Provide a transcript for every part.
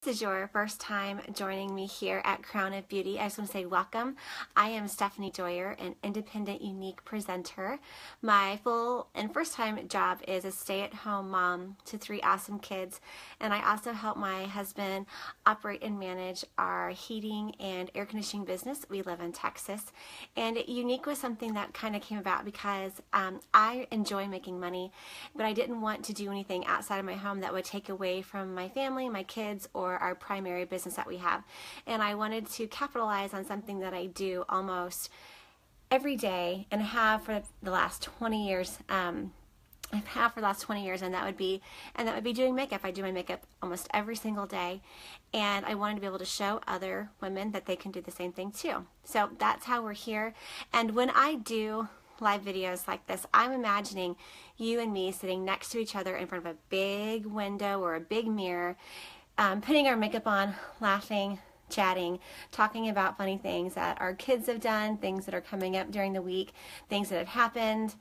is your first time joining me here at Crown of Beauty, I just want to say welcome. I am Stefanie Doyer, an independent, unique presenter. My full and first time job is a stay-at-home mom to 3 awesome kids, and I also help my husband operate and manage our heating and air conditioning business. We live in Texas, and Younique was something that kind of came about because I enjoy making money, but I didn't want to do anything outside of my home that would take away from my family, my kids, or our primary business that we have. And I wanted to capitalize on something that I do almost every day and have for the last 20 years. And that would be doing makeup. I do my makeup almost every single day, and I wanted to be able to show other women that they can do the same thing too. So that's how we're here. And when I do live videos like this, I'm imagining you and me sitting next to each other in front of a big window or a big mirror, putting our makeup on, laughing, chatting, talking about funny things that our kids have done, things that are coming up during the week, things that have happened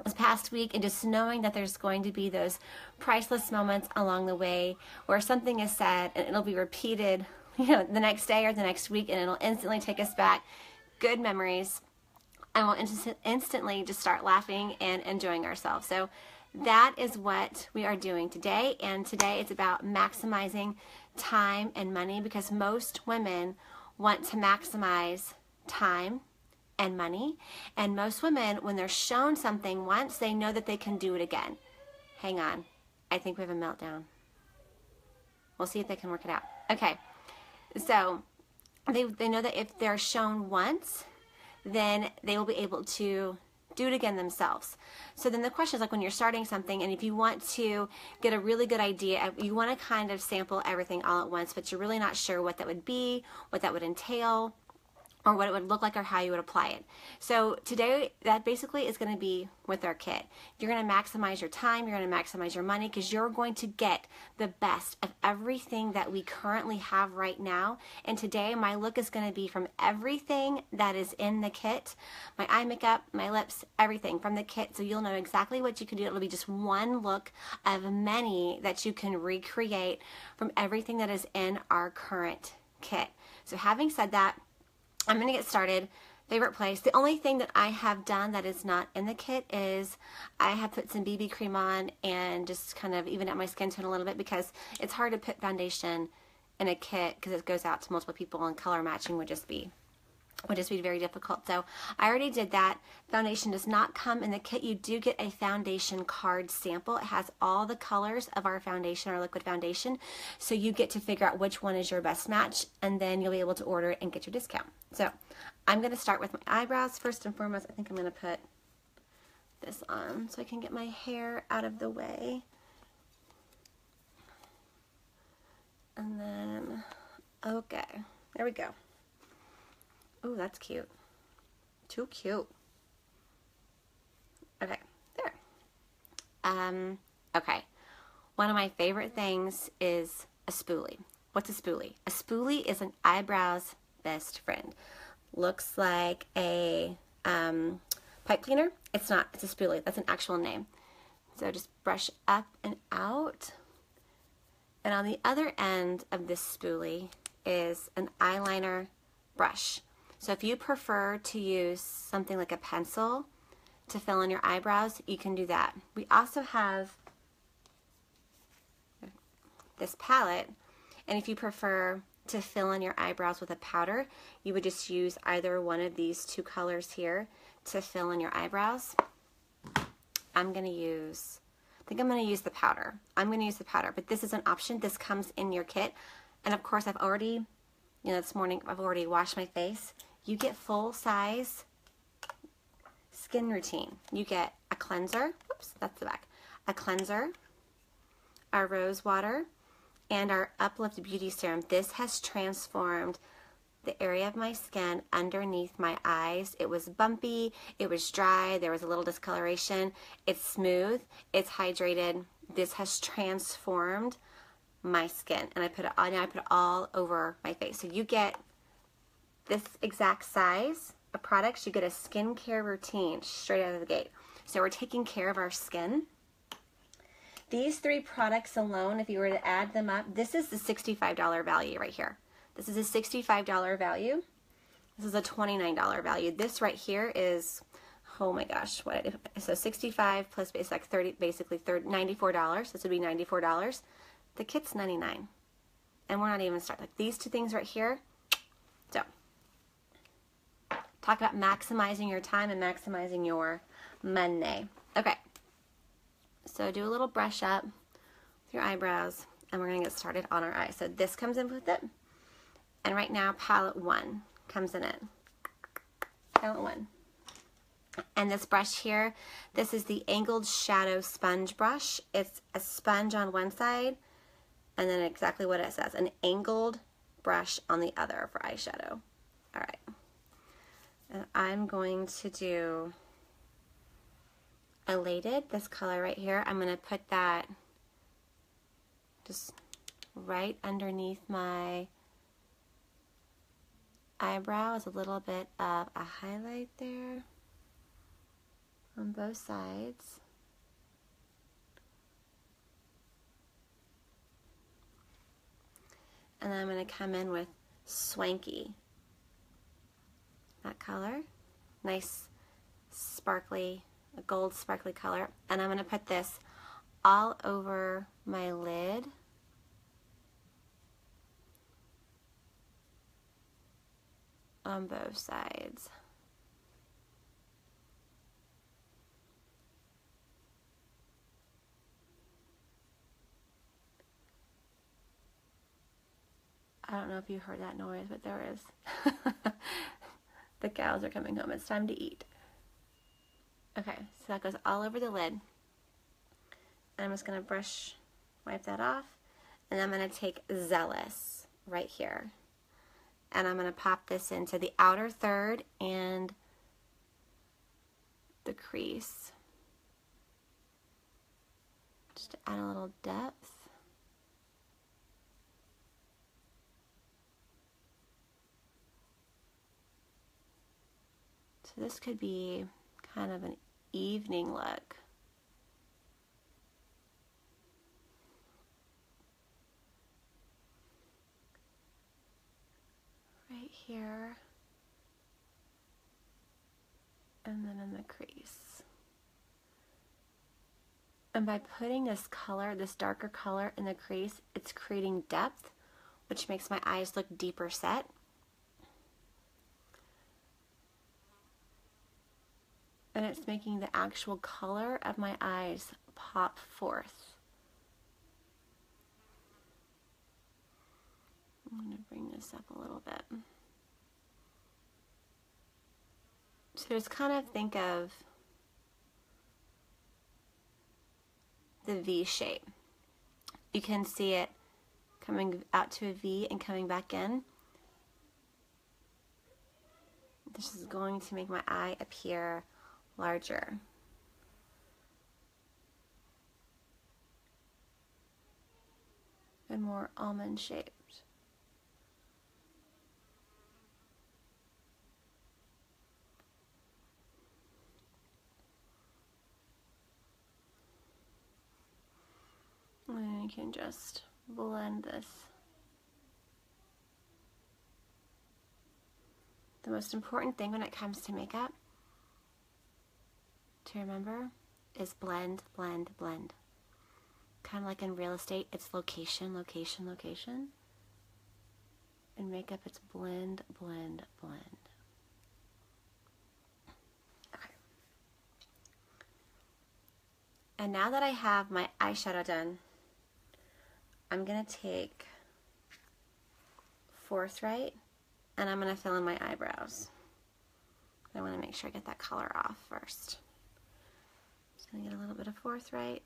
this past week, and just knowing that there's going to be those priceless moments along the way where something is said and it'll be repeated, the next day or the next week, and it'll instantly take us back good memories, and we'll instantly just start laughing and enjoying ourselves. So that is what we are doing today, and today it's about maximizing time and money, because most women want to maximize time and money, and most women, when they're shown something once, they know that they can do it again. Hang on, I think we have a meltdown. We'll see if they can work it out. Okay, so they know that if they're shown once, then they will be able to do it again themselves. So then the question is, like, when you're starting something, and if you want to get a really good idea, you want to kind of sample everything all at once, but you're really not sure what that would be, what that would entail, or what it would look like, or how you would apply it. So today, that basically is going to be with our kit. You're going to maximize your time, you're going to maximize your money, because you're going to get the best of everything that we currently have right now. And today, my look is going to be from everything that is in the kit, my eye makeup, my lips, everything from the kit, so you'll know exactly what you can do. It'll be just one look of many that you can recreate from everything that is in our current kit. So having said that, I'm going to get started. Favorite place. The only thing that I have done that is not in the kit is I have put some BB cream on and just kind of even out my skin tone a little bit, because it's hard to put foundation in a kit because it goes out to multiple people, and color matching would just be very difficult. So I already did that. Foundation does not come in the kit. You do get a foundation card sample. It has all the colors of our foundation, our liquid foundation, so you get to figure out which one is your best match, and then you'll be able to order it and get your discount. So I'm going to start with my eyebrows first and foremost. I think I'm going to put this on so I can get my hair out of the way. And then, okay, there we go. Oh, that's cute. Too cute. Okay, there. Okay. One of my favorite things is a spoolie. What's a spoolie? A spoolie is an eyebrow's best friend. Looks like a pipe cleaner. It's not. It's a spoolie. That's an actual name. So just brush up and out. And on the other end of this spoolie is an eyeliner brush. So if you prefer to use something like a pencil to fill in your eyebrows, you can do that. We also have this palette, and if you prefer to fill in your eyebrows with a powder, you would just use either one of these 2 colors here to fill in your eyebrows. I think I'm going to use the powder. I'm going to use the powder, but this is an option. This comes in your kit. And of course, I've already, this morning, I've already washed my face. You get full-size skin routine. You get a cleanser, oops, that's the back, a cleanser, our rose water, and our Uplift Beauty Serum. This has transformed the area of my skin underneath my eyes. It was bumpy, it was dry, there was a little discoloration. It's smooth, it's hydrated. This has transformed my skin, and I put it on. Now I put it all over my face. So you get this exact size of products. You get a skincare routine straight out of the gate. So we're taking care of our skin. These three products alone, if you were to add them up, this is the $65 value right here. This is a $65 value. This is a $29 value. This right here is, oh my gosh, what? So 65 plus basically $94. This would be $94. The kit's $99, and we're not even starting. Like these two things right here. So, talk about maximizing your time and maximizing your money. Okay. So do a little brush up with your eyebrows, and we're going to get started on our eyes. So this comes in with it, and right now palette 1 comes in it. Palette 1. And this brush here, this is the Angled Shadow Sponge Brush. It's a sponge on one side, and then exactly what it says, an angled brush on the other for eyeshadow. All right. And I'm going to do Elated, this color right here. I'm going to put that just right underneath my eyebrow as a little bit of a highlight there on both sides. And then I'm going to come in with Swanky, that color, nice sparkly, a gold sparkly color, and I'm going to put this all over my lid. On both sides. I don't know if you heard that noise, but there is. The cows are coming home. It's time to eat. Okay, so that goes all over the lid. And I'm just going to wipe that off. And I'm going to take Zealous right here. And I'm going to pop this into the outer third and the crease. Just to add a little depth. So this could be kind of an evening look. Right here. And then in the crease. And by putting this color, this darker color in the crease, it's creating depth, which makes my eyes look deeper set. And it's making the actual color of my eyes pop forth. I'm going to bring this up a little bit. So just kind of think of the V shape. You can see it coming out to a V and coming back in. This is going to make my eye appear larger. And more almond shaped. And you can just blend this. The most important thing when it comes to makeup to remember is blend, blend, blend. Kind of like in real estate, it's location, location, location. In makeup, it's blend, blend, blend. Okay. And now that I have my eyeshadow done, I'm going to take Forthright and I'm going to fill in my eyebrows. I want to make sure I get that color off first. Just going to get a little bit of Forthright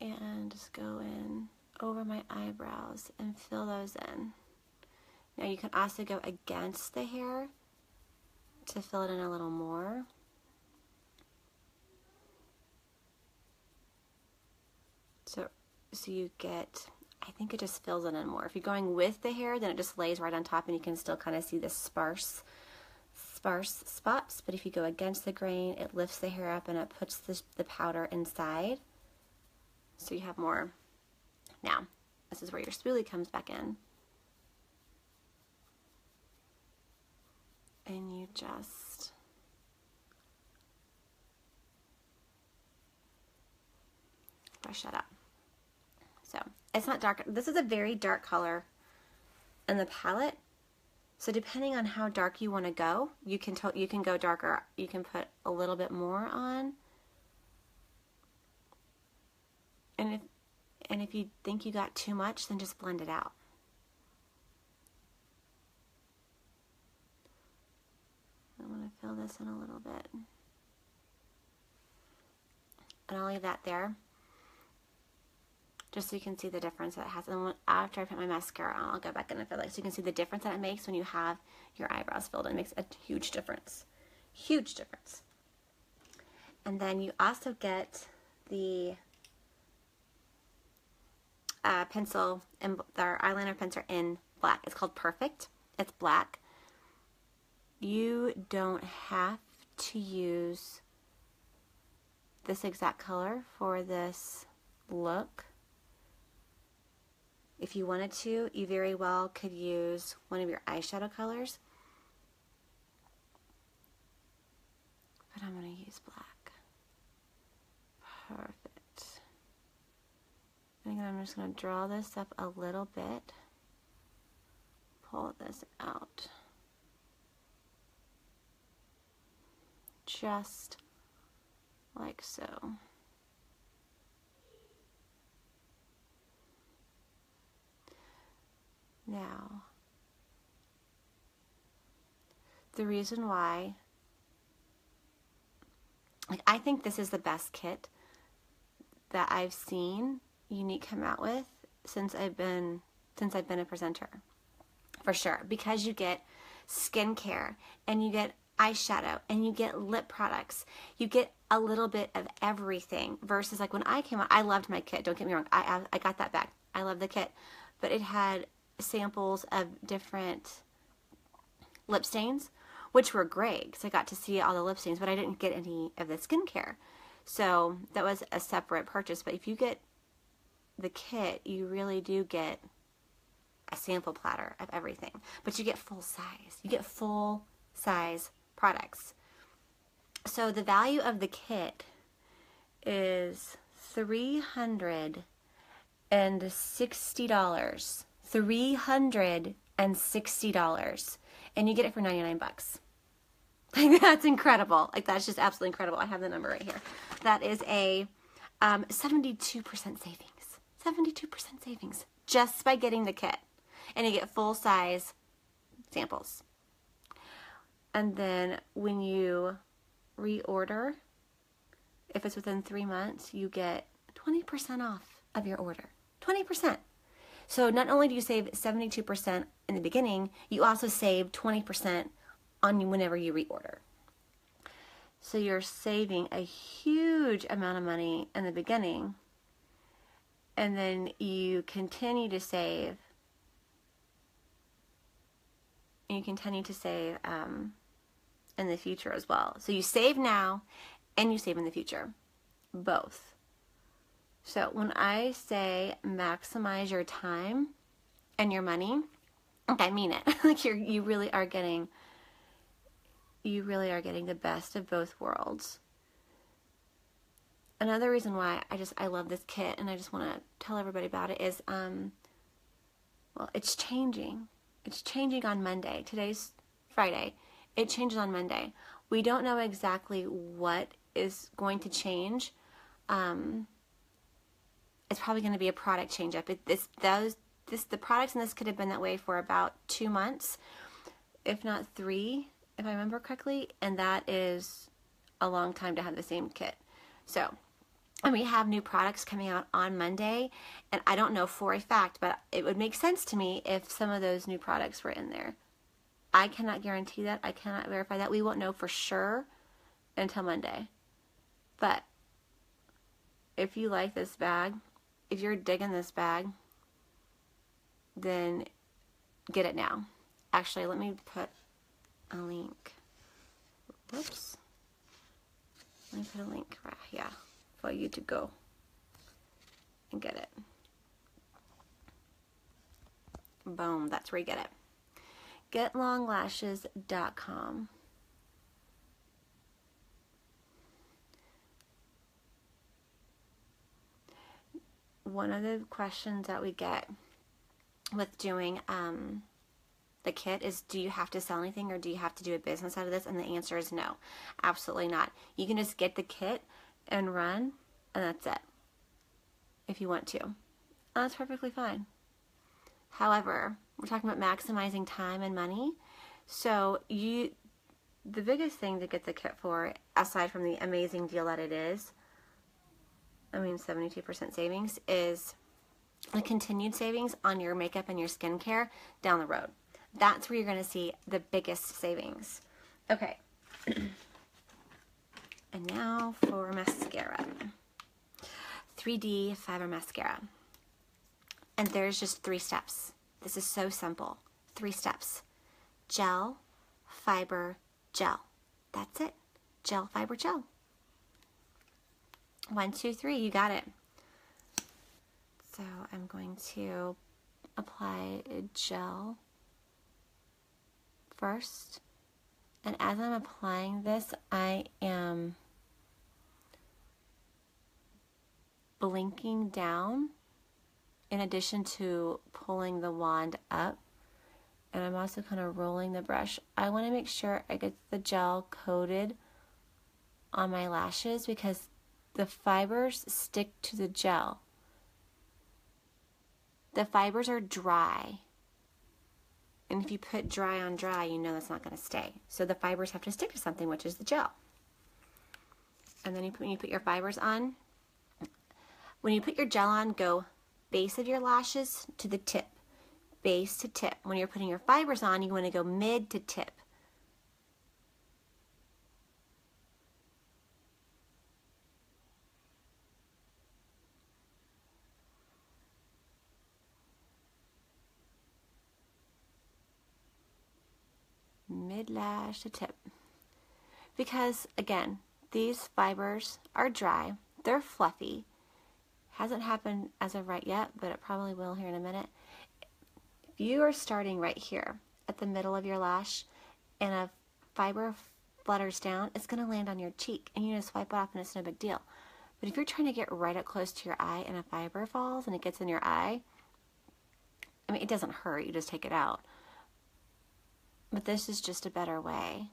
and just go in over my eyebrows and fill those in. Now you can also go against the hair to fill it in a little more. So you get, I think it just fills it in more. If you're going with the hair, then it just lays right on top and you can still kind of see the sparse sparse spots, but if you go against the grain, it lifts the hair up and it puts the powder inside. So you have more. Now, this is where your spoolie comes back in. And you just brush that up. So it's not dark. This is a very dark color in the palette. So depending on how dark you want to go, you can go darker. You can put a little bit more on. And if you think you got too much, then just blend it out. I want to fill this in a little bit. And I'll leave that there, just so you can see the difference that it has. And after I put my mascara on, I'll go back in and fill it, so you can see the difference that it makes when you have your eyebrows filled. It makes a huge difference. Huge difference. And then you also get the pencil, and our eyeliner pencil in black. It's called Perfect. It's black. You don't have to use this exact color for this look. If you wanted to, you very well could use one of your eyeshadow colors. But I'm going to use black. Perfect. And again, I'm just going to draw this up a little bit. Pull this out. Just like so. Now, the reason why, like, I think this is the best kit that I've seen Younique come out with since I've been a presenter, for sure, because you get skincare and you get eyeshadow and you get lip products. You get a little bit of everything, versus like when I came out, I loved my kit, don't get me wrong, I got that back. I love the kit, but it had samples of different lip stains, which were great because I got to see all the lip stains, but I didn't get any of the skincare. So that was a separate purchase. But if you get the kit, you really do get a sample platter of everything, but you get full size. You get full size products. So the value of the kit is $360. $360, and you get it for 99 bucks. Like, that's incredible. Like, that's just absolutely incredible. I have the number right here. That is a 72% savings. 72% savings just by getting the kit, and you get full size samples. And then when you reorder, if it's within 3 months, you get 20% off of your order. 20%. So not only do you save 72% in the beginning, you also save 20% on whenever you reorder. So you're saving a huge amount of money in the beginning, and then you continue to save. And you continue to save in the future as well. So you save now and you save in the future, both. So when I say maximize your time and your money, like, I mean it. Like, you really are getting the best of both worlds. Another reason why I love this kit and I just want to tell everybody about it is, well, it's changing. It's changing on Monday. Today's Friday. It changes on Monday. We don't know exactly what is going to change. It's probably going to be a product change up. The products in this could have been that way for about 2 months, if not 3, if I remember correctly, and that is a long time to have the same kit. So, and we have new products coming out on Monday, and I don't know for a fact, but it would make sense to me if some of those new products were in there. I cannot guarantee that. I cannot verify that. We won't know for sure until Monday. But if you like this bag, if you're digging this bag, then get it now. Actually, let me put a link whoops. Let me put a link right here for you to go and get it. Boom, that's where you get it. GetLongLashes.com. One of the questions that we get with doing the kit is, do you have to sell anything or do you have to do a business out of this? And the answer is no, absolutely not. You can just get the kit and run, and that's it, if you want to. And that's perfectly fine. However, we're talking about maximizing time and money. So the biggest thing to get the kit for, aside from the amazing deal that it is, 72% savings, is the continued savings on your makeup and your skincare down the road. That's where you're going to see the biggest savings. Okay. And now for mascara. 3D Fiber Mascara. And there's just 3 steps. This is so simple. 3 steps. Gel, fiber, gel. That's it. Gel, fiber, gel. 1, 2, 3, you got it. So I'm going to apply a gel first. And as I'm applying this, I am blinking down in addition to pulling the wand up. And I'm also kind of rolling the brush. I want to make sure I get the gel coated on my lashes because the fibers stick to the gel. The fibers are dry. And if you put dry on dry, you know that's not going to stay. So the fibers have to stick to something, which is the gel. And then when you put your fibers on, when you put your gel on, go base of your lashes to the tip. Base to tip. When you're putting your fibers on, you want to go mid to tip. Mid-lash to tip. Because, again, these fibers are dry. They're fluffy. Hasn't happened as of right yet, but it probably will here in a minute. If you are starting right here at the middle of your lash and a fiber flutters down, it's going to land on your cheek and you just swipe it off and it's no big deal. But if you're trying to get right up close to your eye and a fiber falls and it gets in your eye, it doesn't hurt, you just take it out. But this is just a better way.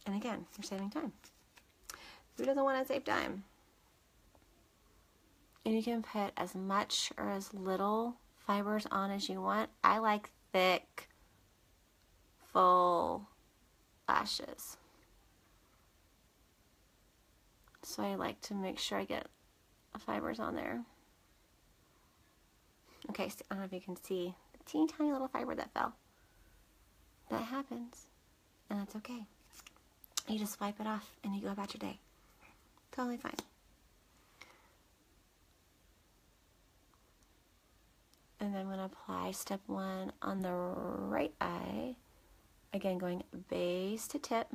And again, you're saving time. Who doesn't want to save time? And you can put as much or as little fibers on as you want. I like thick, full lashes. So I like to make sure I get fibers on there. Okay, so I don't know if you can see the teeny tiny little fiber that fell. That happens, and that's okay. You just wipe it off and you go about your day. Totally fine. And then I'm going to apply step 1 on the right eye. Again, going base to tip.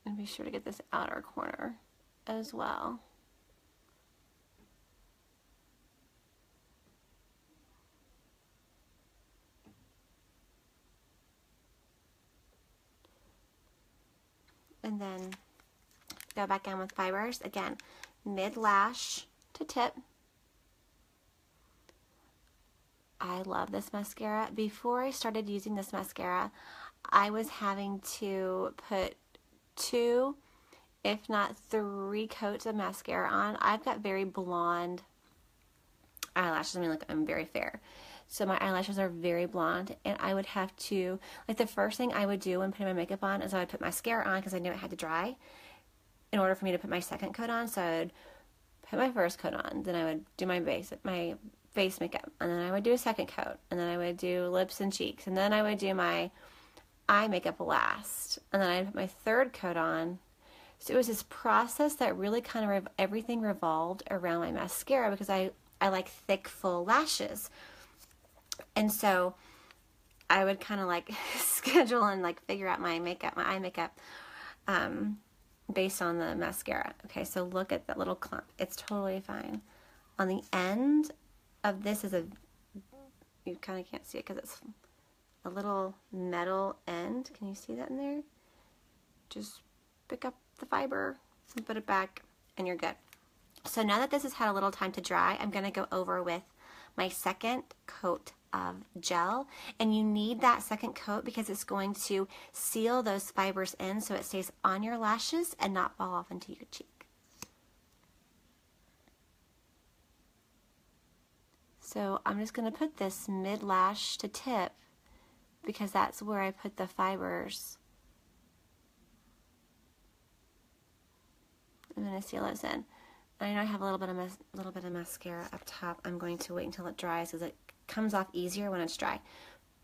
And be sure to get this outer corner as well. And then go back in with fibers. Again, mid-lash to tip. I love this mascara. Before I started using this mascara, I was having to put 2, if not 3 coats of mascara on. I've got very blonde eyelashes. I'm very fair. So my eyelashes are very blonde, and I would have to, the first thing I would do when putting my makeup on is I would put mascara on because I knew it had to dry in order for me to put my second coat on. So I would put my first coat on, then I would do my face makeup, and then I would do a second coat, and then I would do lips and cheeks, and then I would do my eye makeup last, and then I'd put my third coat on So it was this process that really kind of everything revolved around my mascara, because I like thick, full lashes. And so I would kind of like schedule and like figure out my makeup, my eye makeup, based on the mascara. Okay, so look at that little clump. It's totally fine. On the end of this is you kind of can't see it because it's a little metal end. Can you see that in there? Just pick up the fiber and put it back and you're good. So now that this has had a little time to dry, I'm going to go over with my second coat of gel. And you need that second coat because it's going to seal those fibers in so it stays on your lashes and not fall off into your cheek. So I'm just going to put this mid-lash to tip because that's where I put the fibers. I'm going to seal those in. I know I have a little bit of mascara up top. I'm going to wait until it dries because it comes off easier when it's dry.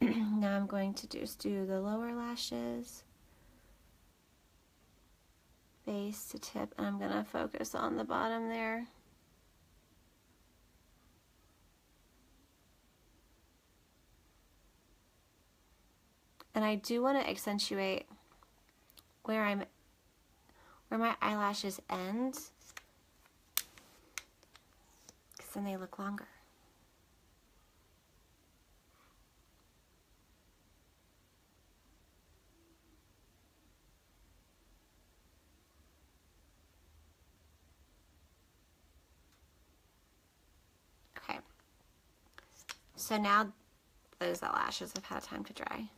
Now I'm going to just do the lower lashes, base to tip, and I'm going to focus on the bottom there. And I do want to accentuate where my eyelashes end, because then they look longer. Okay, so now those lashes have had time to dry.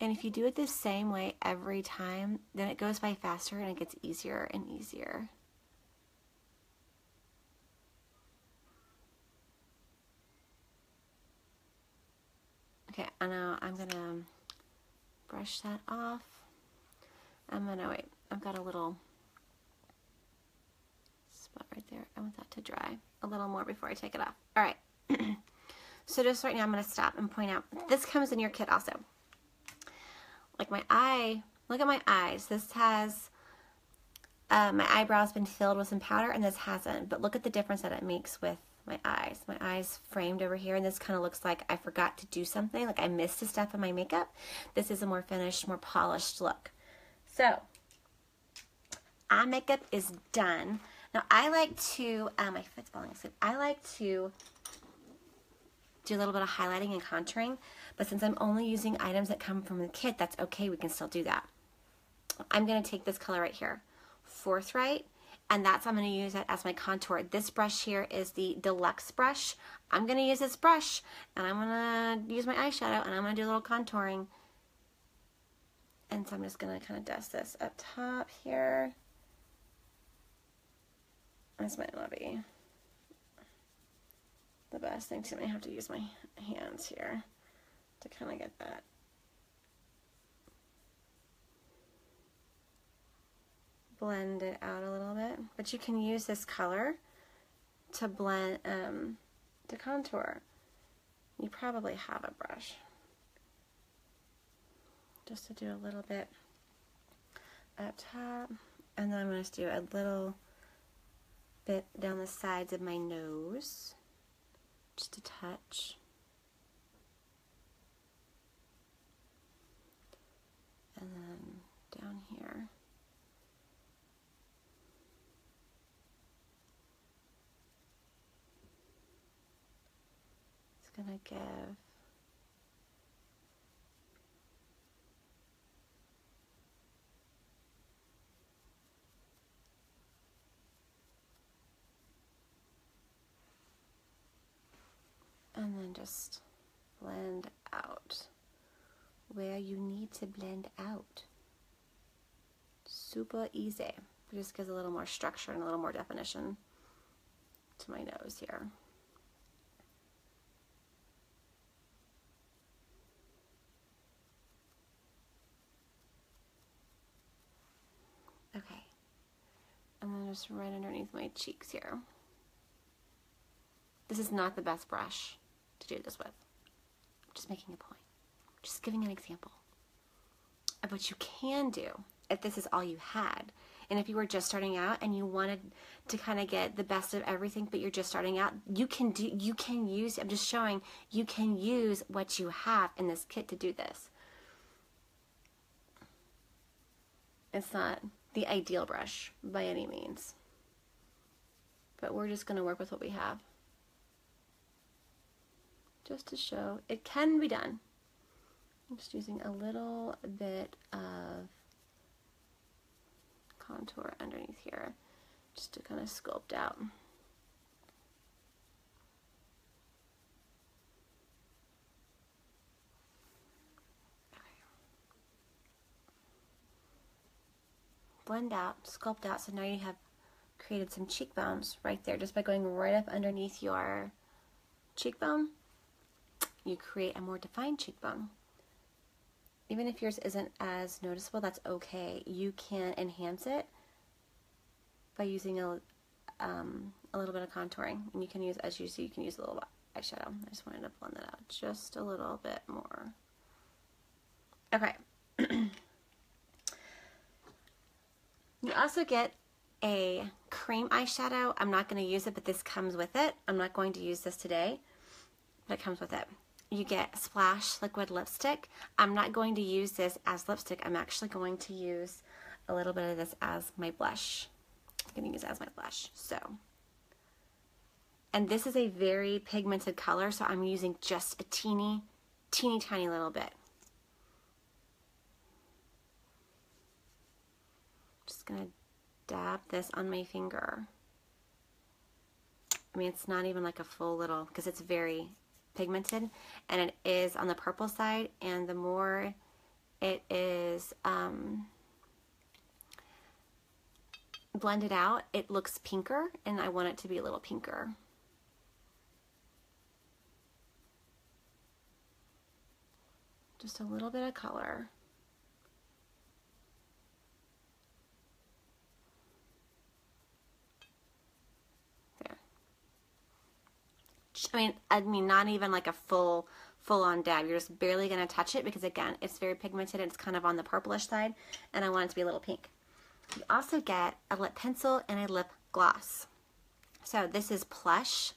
And if you do it the same way every time, then it goes by faster and it gets easier and easier. Okay, now I'm gonna brush that off. I'm gonna wait. I've got a little spot right there. I want that to dry a little more before I take it off. All right. So just right now, I'm gonna stop and point out this comes in your kit also. Like my eye, look at my eyes. This has, my eyebrow's been filled with some powder and this hasn't. But look at the difference that it makes with my eyes. My eyes framed over here and this kind of looks like I forgot to do something. Like I missed a step in my makeup. This is a more finished, more polished look. So, eye makeup is done. Now I like to, my foot's falling asleep. I like to do a little bit of highlighting and contouring, but since I'm only using items that come from the kit, that's okay, we can still do that. I'm going to take this color right here, Forthright, and I'm going to use it as my contour. This brush here is the Deluxe brush. I'm going to use this brush, and I'm going to use my eyeshadow, and I'm going to do a little contouring. And so I'm just going to kind of dust this up top here. This might not be the best thing, so I have to use my hands here to kind of get that. Blend it out a little bit, but you can use this color to blend, to contour. You probably have a brush. Just to do a little bit up top, and then I'm going to do a little bit down the sides of my nose. Just a touch. And then down here. It's gonna give and then just blend out where you need to blend out. Super easy. It just gives a little more structure and a little more definition to my nose here. Okay, and then just right underneath my cheeks here. This is not the best brush to do this with. I'm just making a point. Just giving an example. what you can do if this is all you had. And if you were just starting out and you wanted to kind of get the best of everything, but you're just starting out, you can use, I'm just showing, you can use what you have in this kit to do this. It's not the ideal brush by any means, but we're just going to work with what we have. Just to show it can be done. I'm just using a little bit of contour underneath here just to kind of sculpt out. Blend out, sculpt out, so now you have created some cheekbones right there just by going right up underneath your cheekbone. You create a more defined cheekbone. Even if yours isn't as noticeable, that's okay. You can enhance it by using a little bit of contouring. And you can use, as you see, you can use a little eyeshadow. I just wanted to blend that out just a little bit more. Okay. You also get a cream eyeshadow. I'm not going to use it, but this comes with it. I'm not going to use this today, but it comes with it. You get Splash liquid lipstick. I'm not going to use this as lipstick. I'm actually going to use a little bit of this as my blush. I'm going to use it as my blush. So, and this is a very pigmented color, so I'm using just a teeny tiny little bit. Just going to dab this on my finger. I mean, it's not even like a full little, because it's very pigmented, and it is on the purple side, and the more it is blended out, it looks pinker, and I want it to be a little pinker. Just a little bit of color. I mean, not even like a full-on dab. You're just barely going to touch it because, again, it's very pigmented and it's kind of on the purplish side, and I want it to be a little pink. You also get a lip pencil and a lip gloss. So this is Plush.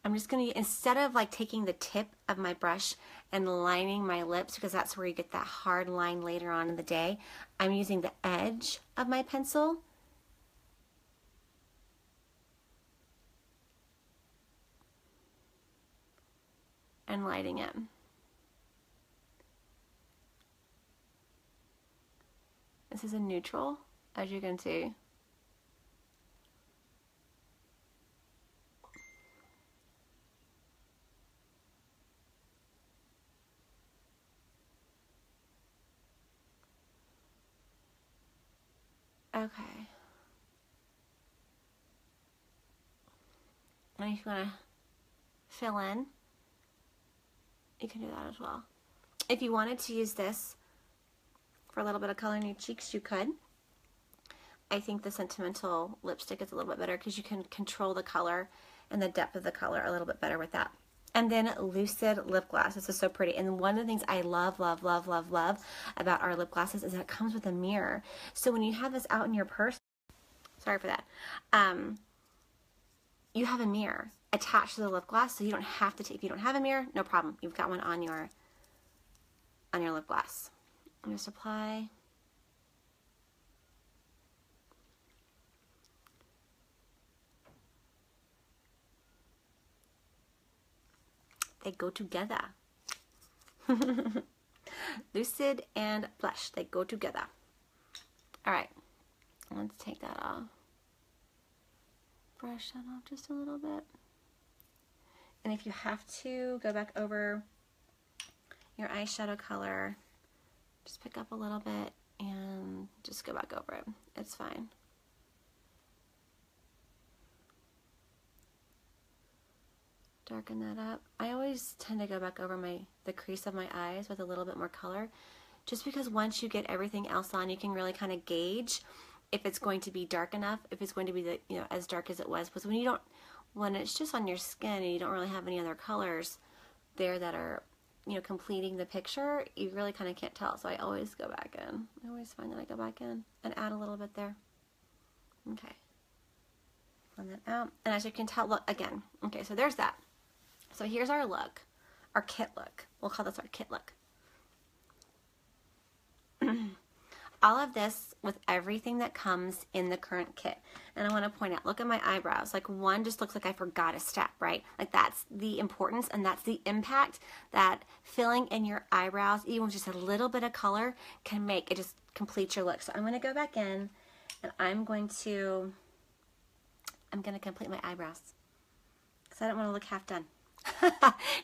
I'm just going to, instead of like taking the tip of my brush and lining my lips, because that's where you get that hard line later on in the day, I'm using the edge of my pencil and lighting it. This is a neutral, as you can see. Okay. And if you want to fill in, you can do that as well. If you wanted to use this for a little bit of color in your cheeks, you could. I think the Sentimental lipstick is a little bit better because you can control the color and the depth of the color a little bit better with that. And then Lucid lip gloss. This is so pretty. And one of the things I love about our lip glosses is that it comes with a mirror. So when you have this out in your purse, sorry for that, you have a mirror attached to the lip gloss, so you don't have to if you don't have a mirror, no problem. You've got one on your lip gloss. I'm just apply. They go together. Lucid and Plush, they go together. All right, let's take that off. Brush that off just a little bit. And if you have to go back over your eyeshadow color, just pick up a little bit and just go back over it. It's fine. Darken that up. I always tend to go back over the crease of my eyes with a little bit more color, just because once you get everything else on, you can really kind of gauge if it's going to be dark enough, if it's going to be as dark as it was. Because when it's just on your skin and you don't really have any other colors there that are you know, completing the picture, you really kind of can't tell. So I always go back in. I always find that I go back in and add a little bit there. Okay. Blend that out. And as you can tell, look, again. Okay, so there's that. So here's our look, our kit look. We'll call this our kit look. All of this with everything that comes in the current kit. And I want to point out, look at my eyebrows. Like one just looks like I forgot a step, right? Like that's the importance and that's the impact that filling in your eyebrows, even with just a little bit of color, can make. It just completes your look. So I'm going to go back in and I'm going to complete my eyebrows because I don't want to look half done.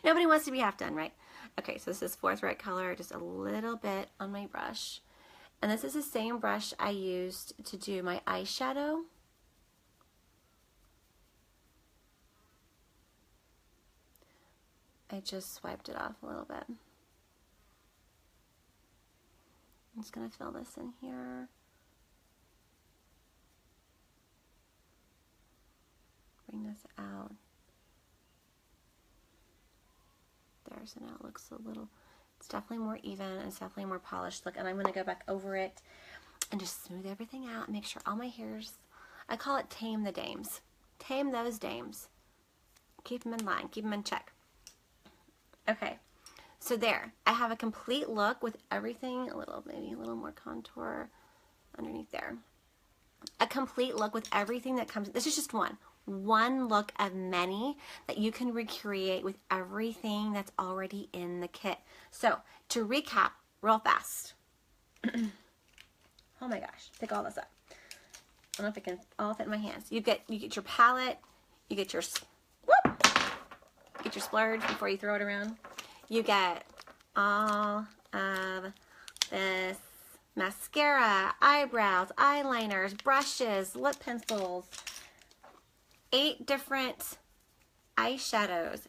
Nobody wants to be half done, right? Okay, so this is Forthright color, just a little bit on my brush. And this is the same brush I used to do my eyeshadow. I just swiped it off a little bit. I'm just going to fill this in here. Bring this out. There, so now it looks a little... It's definitely more even and it's definitely more polished look. And I'm going to go back over it and just smooth everything out and make sure all my hairs, I call it tame the dames. Tame those dames. Keep them in line. Keep them in check. Okay. So there. I have a complete look with everything. Maybe a little more contour underneath there. A complete look with everything that comes. This is just one look of many that you can recreate with everything that's already in the kit. So to recap real fast. Oh my gosh, pick all this up. I don't know if it can all fit in my hands. You get your palette, you get your splurge before you throw it around. You get all of this mascara, eyebrows, eyeliners, brushes, lip pencils, 8 different eyeshadows.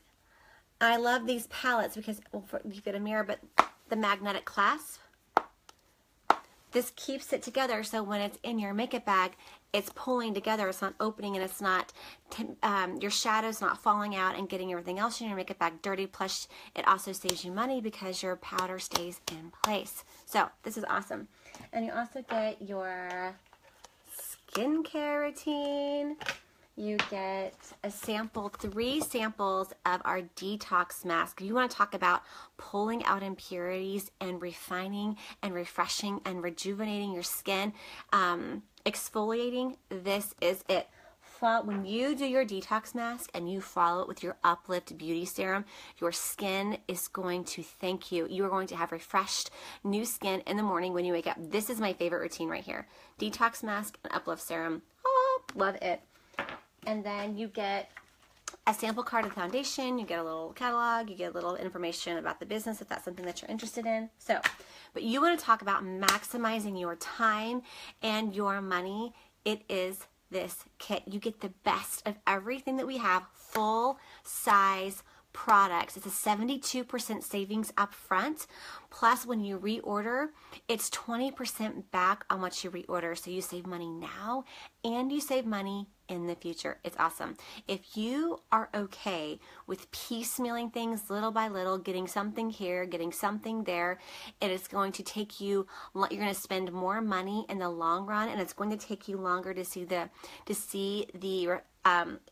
I love these palettes because, well, you get a mirror, but the magnetic clasp. This keeps it together, so when it's in your makeup bag, it's pulling together. It's not opening, and it's not, your shadow's not falling out and getting everything else in your makeup bag dirty. Plus, it also saves you money because your powder stays in place. So, this is awesome. And you also get your skincare routine. You get a sample, 3 samples of our detox mask. If you want to talk about pulling out impurities and refining and refreshing and rejuvenating your skin, exfoliating, this is it. When you do your detox mask and you follow it with your Uplift Beauty Serum, your skin is going to thank you. You are going to have refreshed new skin in the morning when you wake up. This is my favorite routine right here. Detox mask and Uplift Serum. Oh, love it. And then you get a sample card of the foundation, you get a little catalog, you get a little information about the business if that's something that you're interested in. So, but you want to talk about maximizing your time and your money, it is this kit. You get the best of everything that we have, full size products. It's a 72% savings up front. Plus, when you reorder, it's 20% back on what you reorder. So you save money now and you save money in the future. It's awesome. If you are okay with piecemealing things little by little, getting something here, getting something there, it is going to take you, you're going to spend more money in the long run, and it's going to take you longer to see the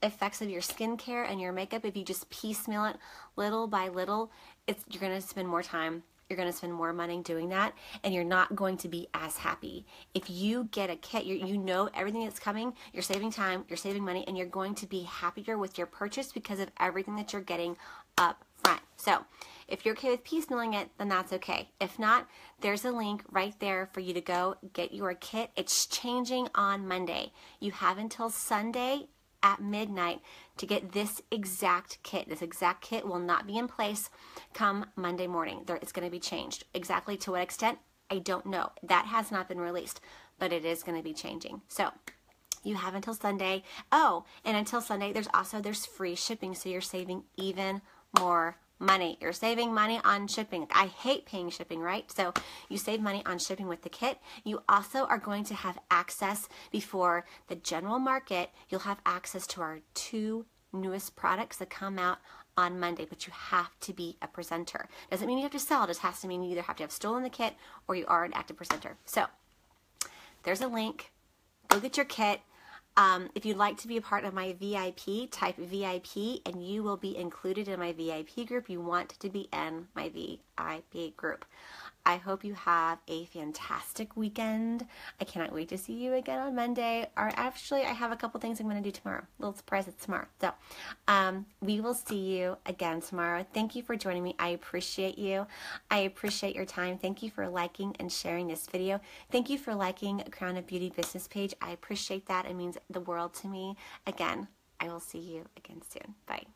effects of your skincare and your makeup. If you just piecemeal it little by little, you're going to spend more time. You're going to spend more money doing that, and you're not going to be as happy. If you get a kit, you know everything that's coming, you're saving time, you're saving money, and you're going to be happier with your purchase because of everything that you're getting up front. So if you're okay with piecemealing it, then that's okay. If not, there's a link right there for you to go get your kit. It's changing on Monday. You have until Sunday at midnight to get this exact kit. This exact kit will not be in place come Monday morning. It's going to be changed. Exactly to what extent, I don't know. That has not been released, but it is going to be changing. So you have until Sunday. Oh, and until Sunday, there's free shipping, so you're saving even more money. You're saving money on shipping. I hate paying shipping, right? So you save money on shipping with the kit. You also are going to have access before the general market. You'll have access to our 2 newest products that come out on Monday, but you have to be a presenter. Doesn't mean you have to sell, it just has to mean you either have to have stolen the kit or you are an active presenter. So there's a link. Go get your kit. If you'd like to be a part of my VIP, type VIP and you will be included in my VIP group. You want to be in my VIP group. I hope you have a fantastic weekend. I cannot wait to see you again on Monday. Or actually, I have a couple things I'm going to do tomorrow. A little surprise tomorrow. So we will see you again tomorrow. Thank you for joining me. I appreciate you. I appreciate your time. Thank you for liking and sharing this video. Thank you for liking Crown of Beauty business page. I appreciate that. It means the world to me. Again, I will see you again soon. Bye.